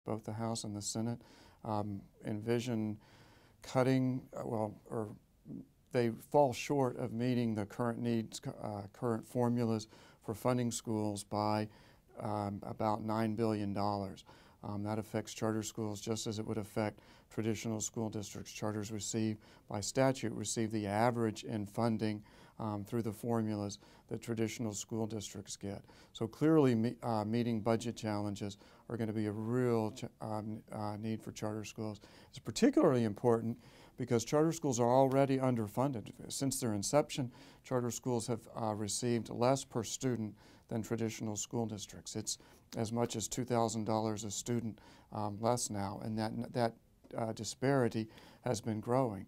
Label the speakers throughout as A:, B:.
A: both the House and the Senate, envision cutting, they fall short of meeting the current needs, current formulas for funding schools by about $9 billion. That affects charter schools just as it would affect traditional school districts. Charters by statute, receive the average in funding through the formulas that traditional school districts get. So clearly meeting budget challenges are going to be a real need for charter schools. It's particularly important because charter schools are already underfunded. Since their inception, charter schools have received less per student than traditional school districts. It's as much as $2,000 a student less now, and that disparity has been growing.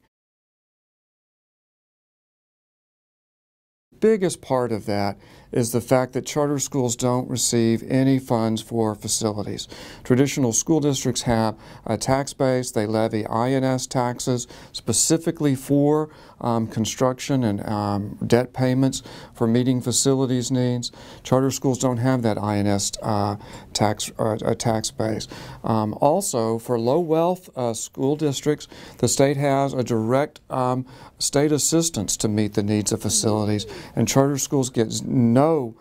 A: The biggest part of that is the fact that charter schools don't receive any funds for facilities. Traditional school districts have a tax base. They levy INS taxes specifically for construction and debt payments for meeting facilities needs. Charter schools don't have that INS tax base. Also, for low wealth school districts, the state has a direct state assistance to meet the needs of facilities, and charter schools get no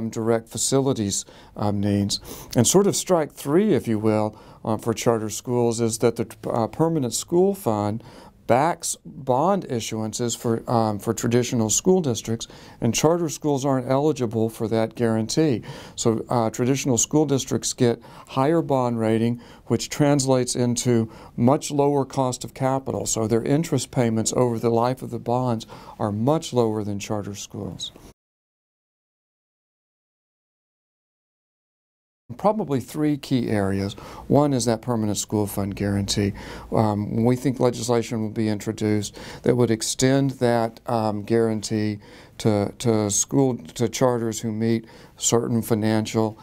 A: direct facilities needs. And sort of strike three, if you will, for charter schools is that the permanent school fund backs bond issuances for traditional school districts, and charter schools aren't eligible for that guarantee. So traditional school districts get higher bond rating, which translates into much lower cost of capital. So their interest payments over the life of the bonds are much lower than charter schools. Probably three key areas. One is that permanent school fund guarantee. We think legislation will be introduced that would extend that guarantee to charters who meet certain financial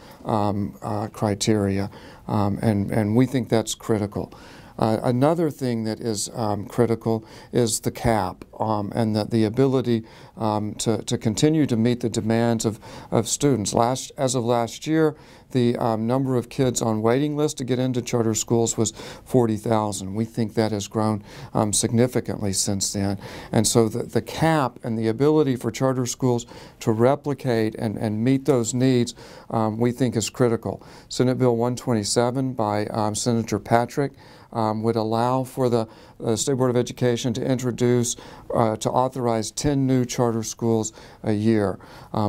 A: criteria, and we think that's critical. Another thing that is critical is the cap and the ability to continue to meet the demands of students. As of last year, the number of kids on waiting lists to get into charter schools was 40,000. We think that has grown significantly since then. And so the cap and the ability for charter schools to replicate and meet those needs, we think is critical. Senate Bill 127 by Senator Patrick would allow for the State Board of Education to introduce, to authorize 10 new charter schools a year.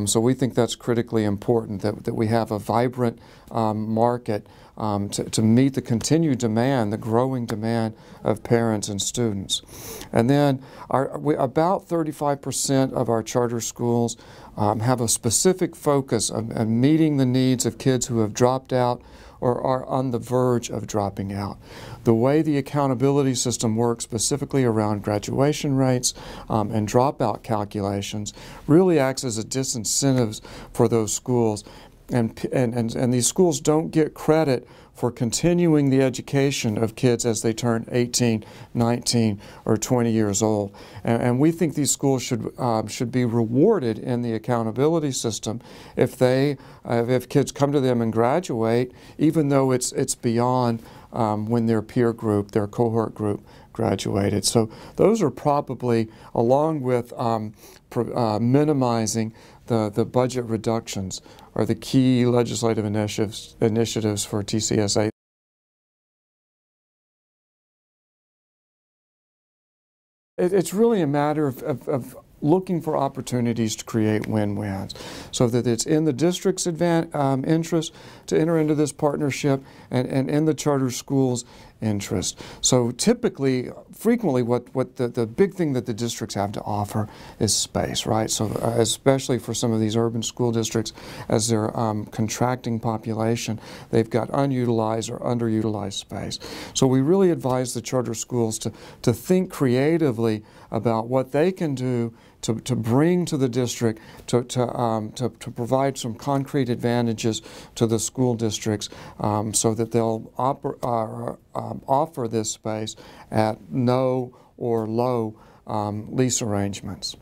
A: So we think that's critically important, that we have a vibrant market to meet the continued demand, the growing demand of parents and students. And then about 35% of our charter schools have a specific focus on meeting the needs of kids who have dropped out or are on the verge of dropping out. The way the accountability system works, specifically around graduation rates and dropout calculations, really acts as a disincentive for those schools. And these schools don't get credit for continuing the education of kids as they turn 18, 19, or 20 years old. And we think these schools should be rewarded in the accountability system if kids come to them and graduate, even though it's beyond when their peer group, their cohort group, graduated. So those are probably, along with minimizing the budget reductions, are the key legislative initiatives for TCSA. It's really a matter of looking for opportunities to create win-wins, so that it's in the district's interest to enter into this partnership and in the charter school's interest. So typically, frequently, what the big thing that the districts have to offer is space, right? So especially for some of these urban school districts, as they're contracting population, they've got unutilized or underutilized space. So we really advise the charter schools to think creatively about what they can do to bring to the district, to provide some concrete advantages to the school districts, so that they'll offer this space at no or low lease arrangements.